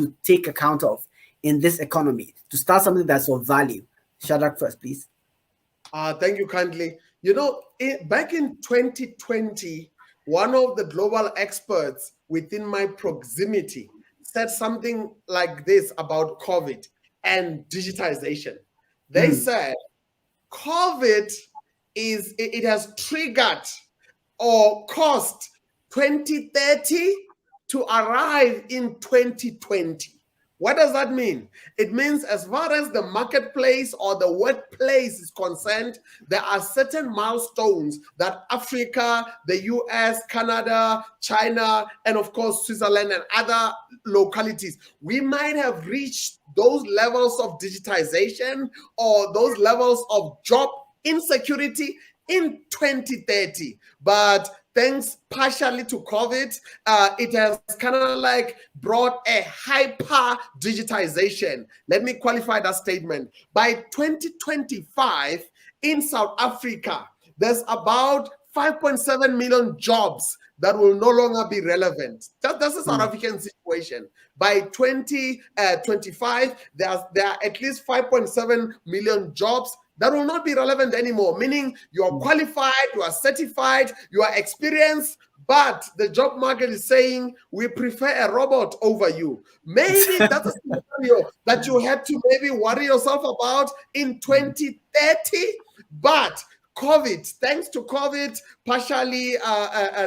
to take account of in this economy to start something that's of value? Shadrack first, please. Thank you kindly. Back in 2020, one of the global experts within my proximity said something like this about COVID and digitization. They said COVID it has triggered or caused 2030 to arrive in 2020. What does that mean? It means as far as the marketplace or the workplace is concerned, there are certain milestones that Africa, the US, Canada, China, and of course, Switzerland and other localities, we might have reached those levels of digitization or those levels of job insecurity in 2030. But thanks partially to COVID, it has kind of like brought a hyper digitization. Let me qualify that statement. By 2025 in South Africa, there's about 5.7 million jobs that will no longer be relevant. That's a South African situation. By 2025, there are at least 5.7 million jobs that will not be relevant anymore, meaning you are qualified, you are certified, you are experienced, but the job market is saying we prefer a robot over you. Maybe that's a scenario that you had to maybe worry yourself about in 2030, but COVID, thanks to COVID, partially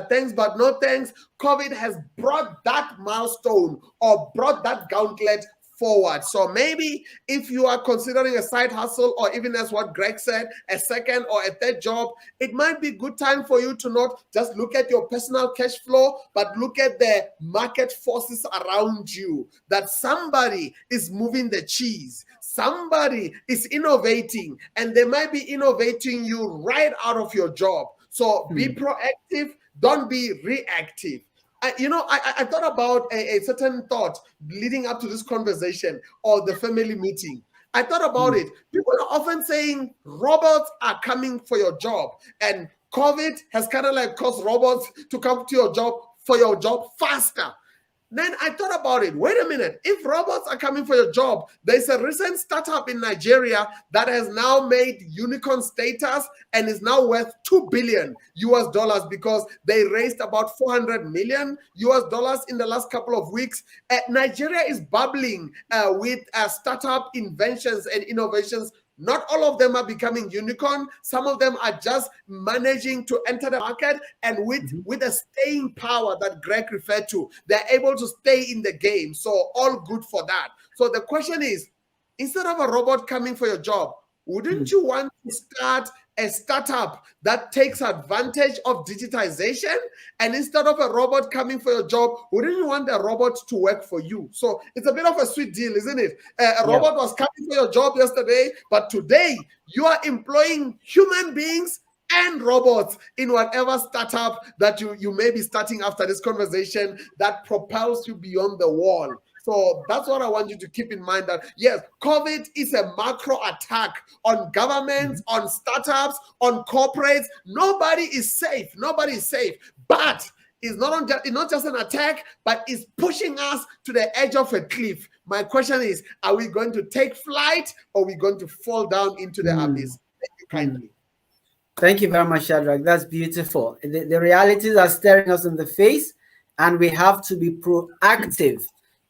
thanks but no thanks, COVID has brought that milestone or brought that gauntlet forward. So maybe if you are considering a side hustle, or even as what Greg said, a second or a third job, it might be a good time for you to not just look at your personal cash flow, but look at the market forces around you, that somebody is moving the cheese. Somebody is innovating, and they might be innovating you right out of your job. So be proactive, don't be reactive. I thought about a certain thought leading up to this conversation or the family meeting. I thought about it. People are often saying robots are coming for your job, and COVID has kind of like caused robots to come to your job for your job faster. Then I thought about it. Wait a minute. If robots are coming for your job, there's a recent startup in Nigeria that has now made unicorn status and is now worth $2 billion because they raised about $400 million in the last couple of weeks. Nigeria is bubbling with startup inventions and innovations. Not all of them are becoming unicorn. Some of them are just managing to enter the market, and with the staying power that Greg referred to, they're able to stay in the game. So all good for that. So the question is, instead of a robot coming for your job, wouldn't you want to start a startup that takes advantage of digitization? And instead of a robot coming for your job, wouldn't you want a robot to work for you? So it's a bit of a sweet deal, isn't it? A robot was coming for your job yesterday, but today you are employing human beings and robots in whatever startup that you may be starting after this conversation that propels you beyond the wall. So that's what I want you to keep in mind, that yes, COVID is a macro attack on governments, on startups, on corporates. Nobody is safe. Nobody is safe. But it's not just an attack, but it's pushing us to the edge of a cliff. My question is, are we going to take flight, or are we going to fall down into the abyss? Thank you kindly. Thank you very much, Shadrack. That's beautiful. The realities are staring us in the face, and we have to be proactive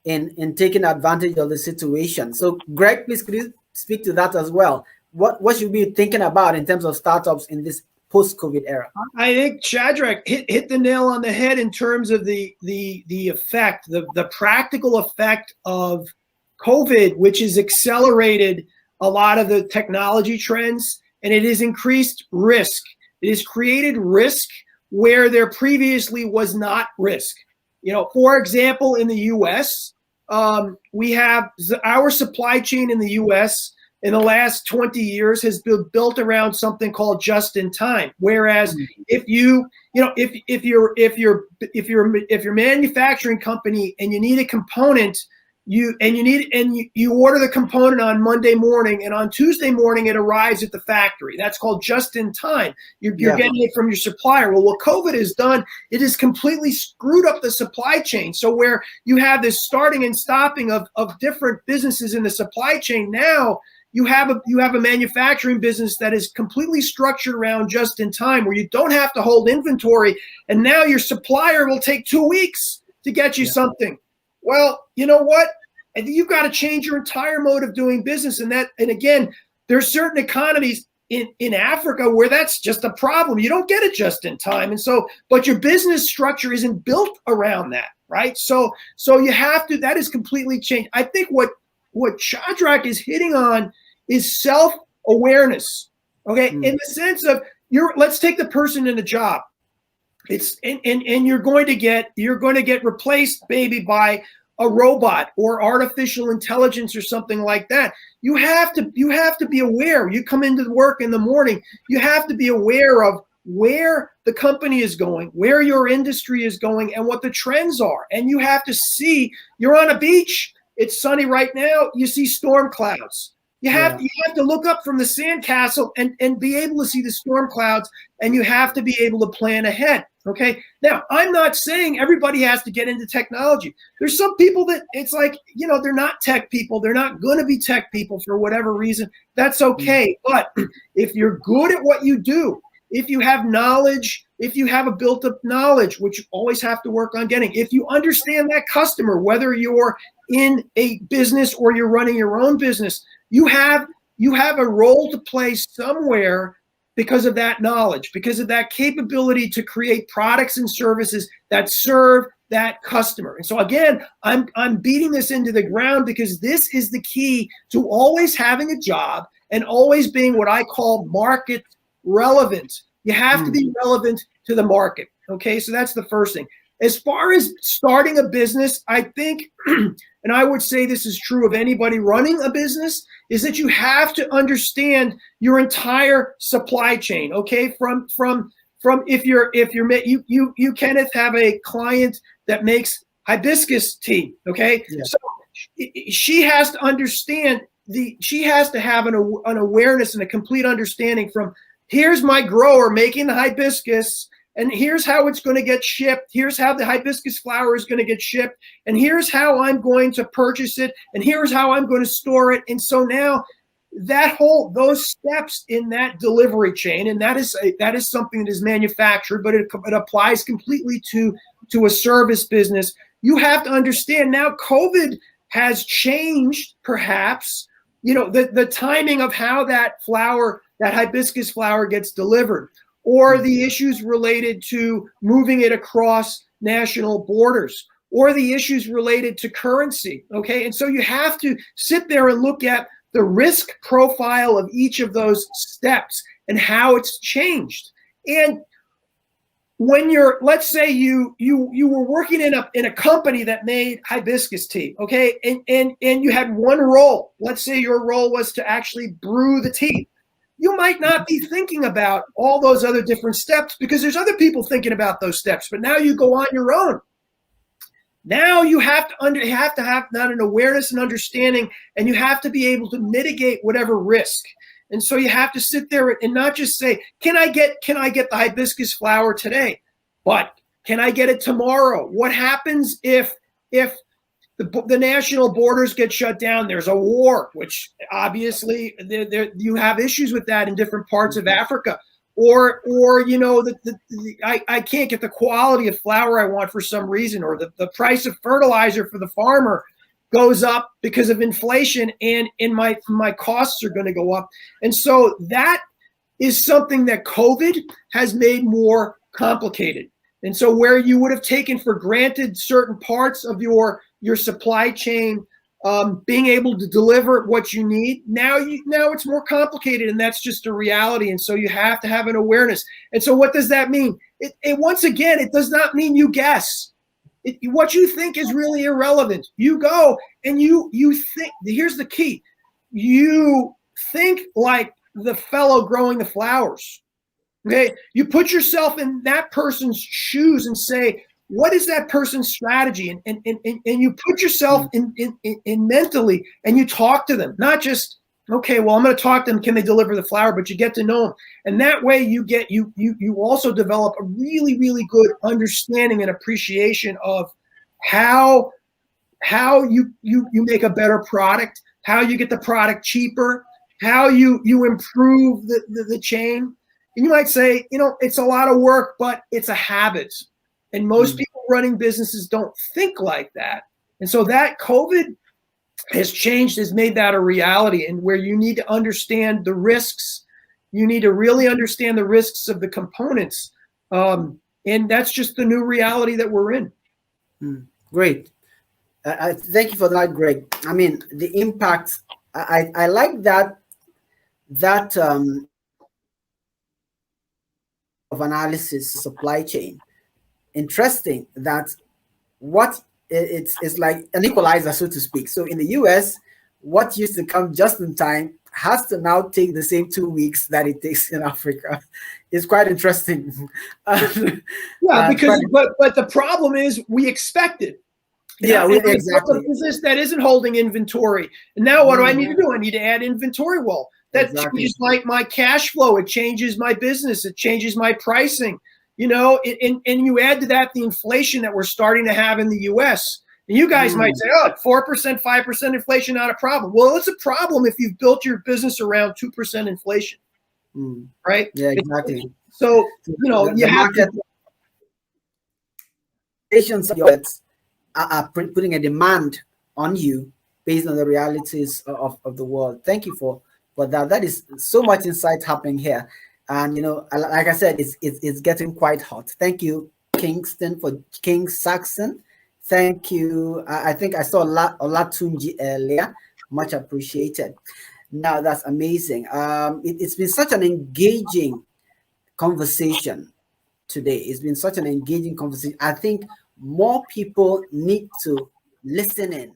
in taking advantage of the situation. So, Greg, please could you speak to that as well? What should we be thinking about in terms of startups in this post-COVID era? I think Shadrack hit the nail on the head in terms of the effect, the practical effect of COVID, which has accelerated a lot of the technology trends, and it has increased risk. It has created risk where there previously was not risk. For example, in the U.S., we have our supply chain in the U.S. in the last 20 years has been built around something called just in time. Whereas if you're a manufacturing company and you need a component you order the component on Monday morning, and on Tuesday morning it arrives at the factory. That's called just in time. You're getting it from your supplier. Well, what COVID has done, it has completely screwed up the supply chain. So where you have this starting and stopping of different businesses in the supply chain, now you have a manufacturing business that is completely structured around just in time, where you don't have to hold inventory, and now your supplier will take 2 weeks to get you something. Well, you know what? I think you've got to change your entire mode of doing business. And again, there's certain economies in Africa where that's just a problem. You don't get it just in time. And so, but your business structure isn't built around that, right? So you have to, that is completely changed. I think what Shadrack is hitting on is self-awareness. Okay. In the sense of let's take the person in a job. It's and you're going to get replaced maybe by a robot or artificial intelligence or something like that. You have to be aware. You come into work in the morning, you have to be aware of where the company is going, where your industry is going, and what the trends are. And you have to see, you're on a beach, it's sunny right now, you see storm clouds. You have to look up from the sandcastle and be able to see the storm clouds, and you have to be able to plan ahead. Okay. Now, I'm not saying everybody has to get into technology. There's some people that it's like, they're not tech people. They're not going to be tech people for whatever reason. That's okay. But if you're good at what you do, if you have knowledge, if you have a built-up knowledge, which you always have to work on getting, if you understand that customer, whether you're in a business or you're running your own business, you have a role to play somewhere because of that knowledge, because of that capability to create products and services that serve that customer. And so again, I'm beating this into the ground because this is the key to always having a job and always being what I call market relevant. You have to be relevant to the market. Okay, so that's the first thing. As far as starting a business, I think, and I would say this is true of anybody running a business, is that you have to understand your entire supply chain. Okay, from if you Kenneth have a client that makes hibiscus tea. Okay, so she has to understand she has to have an awareness and a complete understanding from here's my grower making the hibiscus. And here's how it's going to get shipped. Here's how the hibiscus flower is going to get shipped. And here's how I'm going to purchase it. And here's how I'm going to store it. And so now those steps in that delivery chain, and that is something that is manufactured, but it applies completely to a service business. You have to understand now COVID has changed perhaps, the timing of how that hibiscus flower gets delivered, or the issues related to moving it across national borders, or the issues related to currency, okay? And so you have to sit there and look at the risk profile of each of those steps and how it's changed. And when let's say you were working in a company that made hibiscus tea, okay? And you had one role. Let's say your role was to actually brew the tea. You might not be thinking about all those other different steps because there's other people thinking about those steps, but now you go on your own. Now you have to have not an awareness and understanding, and you have to be able to mitigate whatever risk. And so you have to sit there and not just say, can I get the hibiscus flower today? But can I get it tomorrow? What happens if the national borders get shut down? There's a war, which obviously you have issues with that in different parts of Africa. Or I can't get the quality of flour I want for some reason, or the price of fertilizer for the farmer goes up because of inflation, and my costs are going to go up. And so that is something that COVID has made more complicated. And so where you would have taken for granted certain parts of your supply chain being able to deliver what you need, now it's more complicated, and that's just a reality. And so you have to have an awareness. And so what does that mean? Once again, it does not mean you guess. What you think is really irrelevant. You go and you think. Here's the key. You think like the fellow growing the flowers. Okay, you put yourself in that person's shoes and say, what is that person's strategy? And you put yourself in mentally, and you talk to them, not just, okay, well, I'm going to talk to them. Can they deliver the flower? But you get to know them. And that way you also develop a really, really good understanding and appreciation of how you make a better product, how you get the product cheaper, how you improve the chain. And you might say, it's a lot of work, but it's a habit. And most people running businesses don't think like that. And so that COVID has made that a reality, and where you need to understand the risks. You need to really understand the risks of the components. And that's just the new reality that we're in. Great. Thank you for that, Greg. I mean, the impact, I like that of analysis, supply chain. Interesting that what it's like an equalizer, so to speak. So in the US, what used to come just in time has to now take the same 2 weeks that it takes in Africa. It's quite interesting. Yeah, because but the problem is we expect it. Yeah, exactly. A business that isn't holding inventory, and now what do I need to do? I need to add inventory. Well, that changes my cash flow. It changes my business. It changes my pricing. And you add to that the inflation that we're starting to have in the U.S. And you guys might say, 4%, 5% inflation, not a problem. Well, it's a problem if you've built your business around 2% inflation, right? Yeah, exactly. So, you have to. Are putting a demand on you based on the realities of the world. Thank you for that. That is so much insight happening here. And, like I said, it's getting quite hot. Thank you, King Saxon. Thank you. I think I saw Olatunji earlier. Much appreciated. Now, that's amazing. It's been such an engaging conversation today. It's been such an engaging conversation. I think more people need to listen in